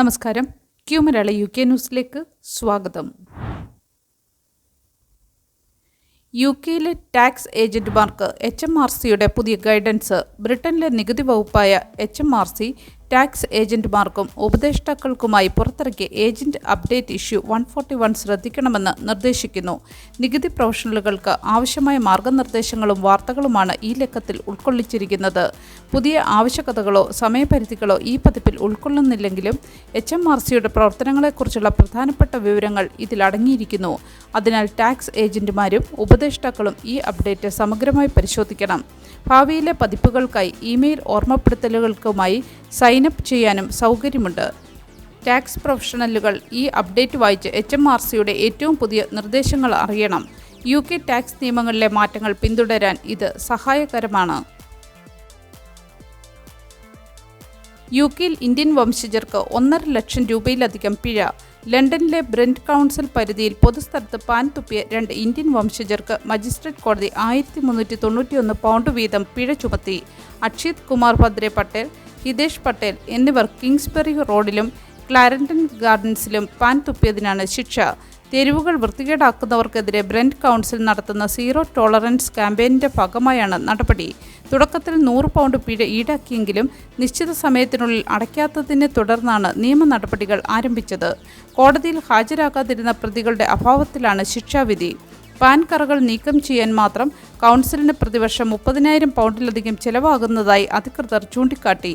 നമസ്കാരം. Q Malayali UK ന്യൂസിലേക്ക് സ്വാഗതം. യുകെയിലെ ടാക്സ് ഏജന്റുമാർക്ക് HMRCയുടെ പുതിയ ഗൈഡൻസ്. ബ്രിട്ടനിലെ നികുതി വകുപ്പായ HMRC ടാക്സ് ഏജന്റുമാർക്കും ഉപദേഷ്ടാക്കൾക്കുമായി പുറത്തിറക്കിയ ഏജന്റ് അപ്ഡേറ്റ് ഇഷ്യൂ 141 ശ്രദ്ധിക്കണമെന്ന് നിർദ്ദേശിക്കുന്നു. നികുതി പ്രൊഫഷണലുകൾക്ക് ആവശ്യമായ മാർഗനിർദ്ദേശങ്ങളും വാർത്തകളുമാണ് ഈ ലേഖത്തിൽ ഉൾക്കൊള്ളിച്ചിരിക്കുന്നത്. പുതിയ ആവശ്യകതകളോ സമയപരിധികളോ ഈ പതിപ്പിൽ ഉൾക്കൊള്ളുന്നില്ലെങ്കിലും HMRCയുടെ പ്രവർത്തനങ്ങളെക്കുറിച്ചുള്ള പ്രധാനപ്പെട്ട വിവരങ്ങൾ ഇതിൽ അടങ്ങിയിരിക്കുന്നു. അതിനാൽ ടാക്സ് ഏജന്റുമാരും ഉപദേഷ്ടാക്കളും ഈ അപ്ഡേറ്റ് സമഗ്രമായി പരിശോധിക്കണം. ഭാവിയിലെ പതിപ്പുകൾക്കായി ഇമെയിൽ ഓർമ്മപ്പെടുത്തലുകൾക്കുമായി സൈനപ്പ് ചെയ്യാനും സൗകര്യമുണ്ട്. ടാക്സ് പ്രൊഫഷണലുകൾ ഈ അപ്ഡേറ്റ് വായിച്ച് HMRCയുടെ ഏറ്റവും പുതിയ നിർദ്ദേശങ്ങൾ അറിയണം. UK ടാക്സ് നിയമങ്ങളിലെ മാറ്റങ്ങൾ പിന്തുടരാൻ ഇത് സഹായകരമാണ്. യുകെയിൽ ഇന്ത്യൻ വംശജർക്ക് 1.5 ലക്ഷം രൂപയിലധികം പിഴ. ലണ്ടനിലെ ബ്രെന്റ് കൗൺസിൽ പരിധിയിൽ പൊതുസ്ഥലത്ത് പാൻ തുപ്പിയ 2 ഇന്ത്യൻ വംശജർക്ക് മജിസ്ട്രേറ്റ് കോടതി 1391 പൗണ്ട് വീതം പിഴ ചുമത്തി. അക്ഷിത് കുമാർ ഭദ്രെ പട്ടേൽ, ഹിതേഷ് പട്ടേൽ എന്നിവർ കിങ്സ്ബറി റോഡിലും ക്ലാരൻടൺ ഗാർഡൻസിലും പാൻ തുപ്പിയതിനാണ് ശിക്ഷ. തെരുവുകൾ വൃത്തികേടാക്കുന്നവർക്കെതിരെ ബ്രെന്റ് കൗൺസിൽ നടത്തുന്ന സീറോ ടോളറൻസ് ക്യാമ്പയിനിന്റെ ഭാഗമായാണ് നടപടി. തുടക്കത്തിൽ 100 പൗണ്ട് പിഴ ഈടാക്കിയെങ്കിലും നിശ്ചിത സമയത്തിനുള്ളിൽ അടയ്ക്കാത്തതിനെ തുടർന്നാണ് നിയമ നടപടികൾ ആരംഭിച്ചത്. കോടതിയിൽ ഹാജരാകാതിരുന്ന പ്രതികളുടെ അഭാവത്തിലാണ് ശിക്ഷാവിധി. പാൻ കറകൾ നീക്കം ചെയ്യാൻ മാത്രം കൗൺസിലിന് പ്രതിവർഷം 30,000 പൗണ്ടിലധികം ചെലവാകുന്നതായി അധികൃതർ ചൂണ്ടിക്കാട്ടി.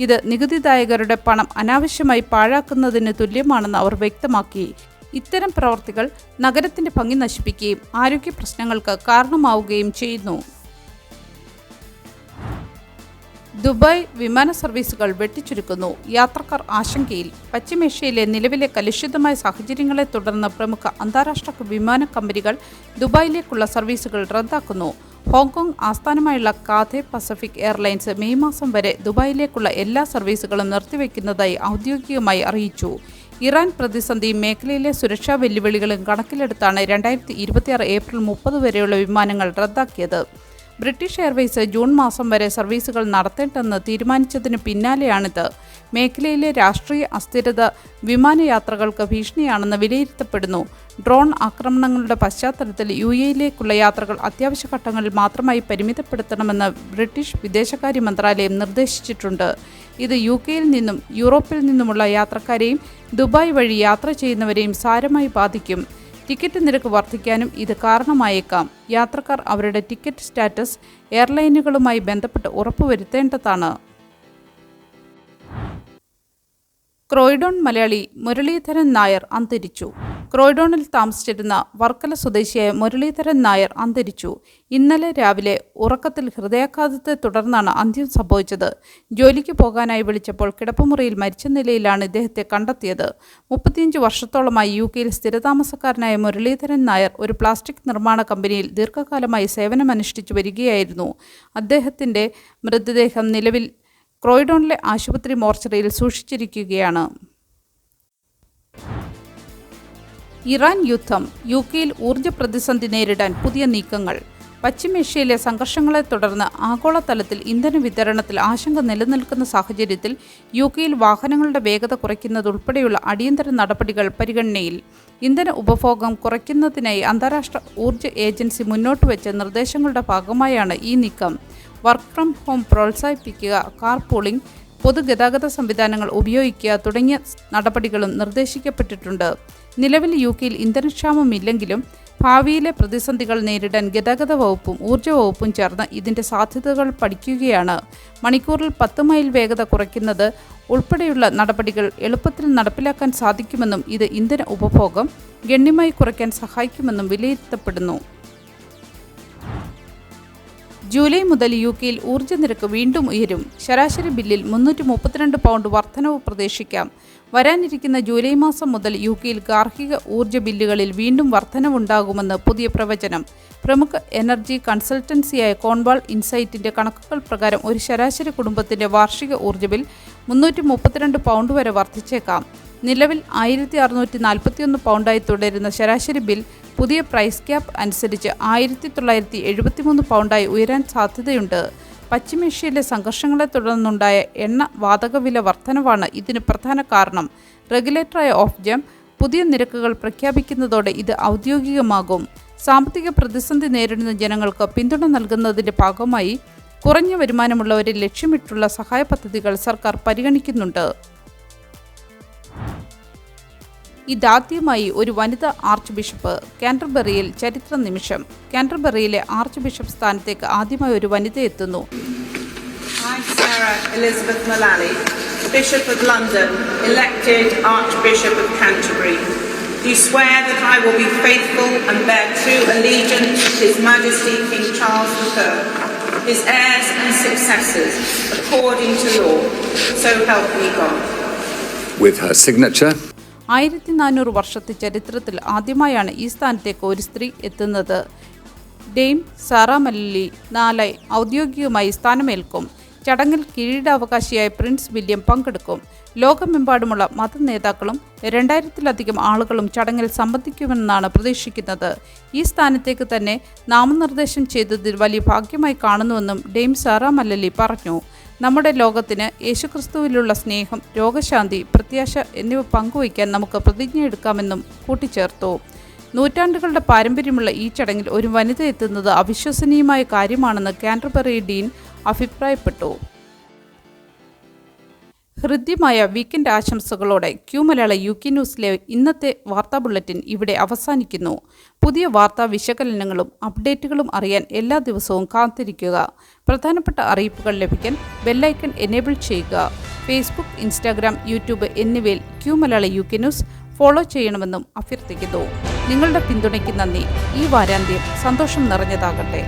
ഇത് നികുതിദായകരുടെ പണം അനാവശ്യമായി പാഴാക്കുന്നതിന് തുല്യമാണെന്ന് അവർ വ്യക്തമാക്കി. ഇത്തരം പ്രവർത്തികൾ നഗരത്തിന്റെ ഭംഗി നശിപ്പിക്കുകയും ആരോഗ്യ പ്രശ്നങ്ങൾക്ക് കാരണമാവുകയും ചെയ്യുന്നു. ദുബായ് വിമാന സർവീസുകൾ വെട്ടിച്ചുരുക്കുന്നു. യാത്രക്കാർ ആശങ്കയിൽ. പശ്ചിമേഷ്യയിലെ നിലവിലെ കലുഷിതമായ സാഹചര്യങ്ങളെ തുടർന്ന് പ്രമുഖ അന്താരാഷ്ട്ര വിമാന കമ്പനികൾ ദുബായിലേക്കുള്ള സർവീസുകൾ റദ്ദാക്കുന്നു. ഹോങ്കോങ് ആസ്ഥാനമായുള്ള കാഥെ പസഫിക് എയർലൈൻസ് മെയ് മാസം വരെ ദുബായിലേക്കുള്ള എല്ലാ സർവീസുകളും നിർത്തിവെക്കുന്നതായി ഔദ്യോഗികമായി അറിയിച്ചു. ഇറാൻ പ്രതിസന്ധി മേഖലയിലെ സുരക്ഷാ വെല്ലുവിളികളും കണക്കിലെടുത്താണ് 2026 ഏപ്രിൽ 30 വരെയുള്ള വിമാനങ്ങൾ റദ്ദാക്കിയത്. ബ്രിട്ടീഷ് എയർവേസ് ജൂൺ മാസം വരെ സർവീസുകൾ നടത്തേണ്ടെന്ന് തീരുമാനിച്ചതിന് പിന്നാലെയാണിത്. മേഖലയിലെ രാഷ്ട്രീയ അസ്ഥിരത വിമാനയാത്രകൾക്ക് ഭീഷണിയാണെന്ന് വിലയിരുത്തപ്പെടുന്നു. ഡ്രോൺ ആക്രമണങ്ങളുടെ പശ്ചാത്തലത്തിൽ UAEയിലേക്കുള്ള യാത്രകൾ അത്യാവശ്യ ഘട്ടങ്ങളിൽ മാത്രമായി പരിമിതപ്പെടുത്തണമെന്ന് ബ്രിട്ടീഷ് വിദേശകാര്യ മന്ത്രാലയം നിർദ്ദേശിച്ചിട്ടുണ്ട്. ഇത് UKയിൽ നിന്നും യൂറോപ്പിൽ നിന്നുമുള്ള യാത്രക്കാരെയും ദുബായ് വഴി യാത്ര ചെയ്യുന്നവരെയും സാരമായി ബാധിക്കും. ടിക്കറ്റ് നിരക്ക് വർദ്ധിക്കാനും ഇത് കാരണമായേക്കാം. യാത്രക്കാർ അവരുടെ ടിക്കറ്റ് സ്റ്റാറ്റസ് എയർലൈനുകളുമായി ബന്ധപ്പെട്ട് ഉറപ്പുവരുത്തേണ്ടതാണ്. ക്രോയ്ഡോൺ മലയാളി മുരളീധരൻ നായർ അന്തരിച്ചു. ക്രോയ്ഡോണിൽ താമസിച്ചിരുന്ന വർക്കല സ്വദേശിയായ മുരളീധരൻ നായർ അന്തരിച്ചു. ഇന്നലെ രാവിലെ ഉറക്കത്തിൽ ഹൃദയാഘാതത്തെ തുടർന്നാണ് അന്ത്യം സംഭവിച്ചത്. ജോലിക്ക് പോകാനായി വിളിച്ചപ്പോൾ കിടപ്പുമുറിയിൽ മരിച്ച നിലയിലാണ് ഇദ്ദേഹത്തെ കണ്ടെത്തിയത്. 35 വർഷത്തോളമായി UKയിൽ സ്ഥിരതാമസക്കാരനായ മുരളീധരൻ നായർ ഒരു പ്ലാസ്റ്റിക് നിർമ്മാണ കമ്പനിയിൽ ദീർഘകാലമായി സേവനമനുഷ്ഠിച്ചു വരികയായിരുന്നു. അദ്ദേഹത്തിൻ്റെ മൃതദേഹം നിലവിൽ ക്രോയ്ഡോണിലെ ആശുപത്രി മോർച്ചറിയിൽ സൂക്ഷിച്ചിരിക്കുകയാണ്. ഇറാൻ യുദ്ധം. UKയിൽ ഊർജ്ജ പ്രതിസന്ധി നേരിടാൻ പുതിയ നീക്കങ്ങൾ. പശ്ചിമേഷ്യയിലെ സംഘർഷങ്ങളെ തുടർന്ന് ആഗോളതലത്തിൽ ഇന്ധന വിതരണത്തിൽ ആശങ്ക നിലനിൽക്കുന്ന സാഹചര്യത്തിൽ UKയിൽ വാഹനങ്ങളുടെ വേഗത കുറയ്ക്കുന്നതുൾപ്പെടെയുള്ള അടിയന്തര നടപടികൾ പരിഗണനയിൽ. ഇന്ധന ഉപഭോഗം കുറയ്ക്കുന്നതിനായി അന്താരാഷ്ട്ര ഊർജ്ജ ഏജൻസി മുന്നോട്ടുവെച്ച നിർദ്ദേശങ്ങളുടെ ഭാഗമായാണ് ഈ നീക്കം. വർക്ക് ഫ്രം ഹോം പ്രോത്സാഹിപ്പിക്കുക, കാർ പൂളിംഗ്, പൊതുഗതാഗത സംവിധാനങ്ങൾ ഉപയോഗിക്കുക തുടങ്ങിയ നടപടികളും നിർദ്ദേശിക്കപ്പെട്ടിട്ടുണ്ട്. നിലവിൽ UKയിൽ ഇന്ധനക്ഷാമമില്ലെങ്കിലും ഭാവിയിലെ പ്രതിസന്ധികൾ നേരിടാൻ ഗതാഗത വകുപ്പും ഊർജ്ജ വകുപ്പും ചേർന്ന് ഇതിൻ്റെ സാധ്യതകൾ പഠിക്കുകയാണ്. മണിക്കൂറിൽ 10 മൈൽ വേഗത കുറയ്ക്കുന്നത് ഉൾപ്പെടെയുള്ള നടപടികൾ എളുപ്പത്തിൽ നടപ്പിലാക്കാൻ സാധിക്കുമെന്നും ഇത് ഇന്ധന ഉപഭോഗം ഗണ്യമായി കുറയ്ക്കാൻ സഹായിക്കുമെന്നും വിലയിരുത്തപ്പെടുന്നു. ജൂലൈ മുതൽ UKയിൽ ഊർജ്ജ നിരക്ക് വീണ്ടും ഉയരും. ശരാശരി ബില്ലിൽ 332 പൗണ്ട് വർധനവ് പ്രതീക്ഷിക്കാം. വരാനിരിക്കുന്ന ജൂലൈ മാസം മുതൽ UKയിൽ ഗാർഹിക ഊർജ്ജ ബില്ലുകളിൽ വീണ്ടും വർധനവുണ്ടാകുമെന്ന് പുതിയ പ്രവചനം. പ്രമുഖ എനർജി കൺസൾട്ടൻസിയായ കോൺവാൾ ഇൻസൈറ്റിൻ്റെ കണക്കുകൾ പ്രകാരം ഒരു ശരാശരി കുടുംബത്തിൻ്റെ വാർഷിക ഊർജ്ജ ബിൽ 332 പൗണ്ട് വരെ വർദ്ധിച്ചേക്കാം. നിലവിൽ 1641 പൗണ്ടായി തുടരുന്ന ശരാശരി ബിൽ പുതിയ പ്രൈസ് ക്യാപ്പ് അനുസരിച്ച് 1973 പൗണ്ടായി ഉയരാൻ സാധ്യതയുണ്ട്. പശ്ചിമേഷ്യയിലെ സംഘർഷങ്ങളെ തുടർന്നുണ്ടായ എണ്ണ വാതകവില വർധനവാണ് ഇതിന് പ്രധാന കാരണം. റെഗുലേറ്ററായ ഓഫ്ജം പുതിയ നിരക്കുകൾ പ്രഖ്യാപിക്കുന്നതോടെ ഇത് ഔദ്യോഗികമാകും. സാമ്പത്തിക പ്രതിസന്ധി നേരിടുന്ന ജനങ്ങൾക്ക് പിന്തുണ നൽകുന്നതിൻ്റെ ഭാഗമായി കുറഞ്ഞ വരുമാനമുള്ളവരെ ലക്ഷ്യമിട്ടുള്ള സഹായ പദ്ധതികൾ സർക്കാർ പരിഗണിക്കുന്നുണ്ട്. ഇതാദ്യമായി ഒരു വനിതാ ആർച്ച് ബിഷപ്പ്. കാൻറ്റർബറിയിൽ ചരിത്ര നിമിഷം. കാൻറ്റർബറിയിലെ ആർച്ച് ബിഷപ്പ് സ്ഥാനത്തേക്ക് ആദ്യമായി ഒരു വനിത എത്തുന്നു. I, Sarah Elizabeth Mullally, Bishop of London, elected Archbishop of Canterbury, do swear that I will be faithful and bear true allegiance to His Majesty King Charles III, his heirs and successors, according to law. So help me God. With her signature. 1400 വർഷത്തെ ചരിത്രത്തിൽ ആദ്യമായാണ് ഈ സ്ഥാനത്തേക്ക് ഒരു സ്ത്രീ എത്തുന്നത്. ഡെയിം Sara മല്ലലി നാളെ ഔദ്യോഗികമായി സ്ഥാനമേൽക്കും. ചടങ്ങിൽ കിരീടാവകാശിയായ പ്രിൻസ് വില്യം പങ്കെടുക്കും. ലോകമെമ്പാടുമുള്ള മത നേതാക്കളും 2000-ലധികം ആളുകളും ചടങ്ങിൽ സംബന്ധിക്കുമെന്നാണ് പ്രതീക്ഷിക്കുന്നത്. ഈ സ്ഥാനത്തേക്ക് തന്നെ നാമനിർദ്ദേശം ചെയ്തതിൽ വലിയ ഭാഗ്യമായി കാണുന്നുവെന്നും ഡെയിം സാറ മല്ലലി പറഞ്ഞു. നമ്മുടെ ലോകത്തിന് യേശുക്രിസ്തുവിലുള്ള സ്നേഹം, രോഗശാന്തി, പ്രത്യാശ എന്നിവ പങ്കുവയ്ക്കാൻ നമുക്ക് പ്രതിജ്ഞയെടുക്കാമെന്നും കൂട്ടിച്ചേർത്തു. നൂറ്റാണ്ടുകളുടെ പാരമ്പര്യമുള്ള ഈ ചടങ്ങിൽ ഒരു വനിത എത്തുന്നത് അവിശ്വസനീയമായ കാര്യമാണെന്ന് കാൻറ്റർബറി ഡീൻ അഭിപ്രായപ്പെട്ടു. ഹൃദ്യമായ വീക്കെൻഡ് ആശംസകളോടെ ക്യൂ മലയാള UK ന്യൂസിലെ ഇന്നത്തെ വാർത്താ ബുള്ളറ്റിൻ ഇവിടെ അവസാനിക്കുന്നു. പുതിയ വാർത്താ വിശകലനങ്ങളും അപ്ഡേറ്റുകളും അറിയാൻ എല്ലാ ദിവസവും കാത്തിരിക്കുക. പ്രധാനപ്പെട്ട അറിയിപ്പുകൾ ലഭിക്കാൻ ബെല്ലൈക്കൺ എനേബിൾ ചെയ്യുക. ഫേസ്ബുക്ക്, ഇൻസ്റ്റാഗ്രാം, യൂട്യൂബ് എന്നിവയിൽ ക്യൂ മലയാള UK ന്യൂസ് ഫോളോ ചെയ്യണമെന്നും അഭ്യർത്ഥിക്കുന്നു. നിങ്ങളുടെ പിന്തുണയ്ക്ക് നന്ദി. ഈ വാരാന്ത്യം സന്തോഷം നിറഞ്ഞതാകട്ടെ.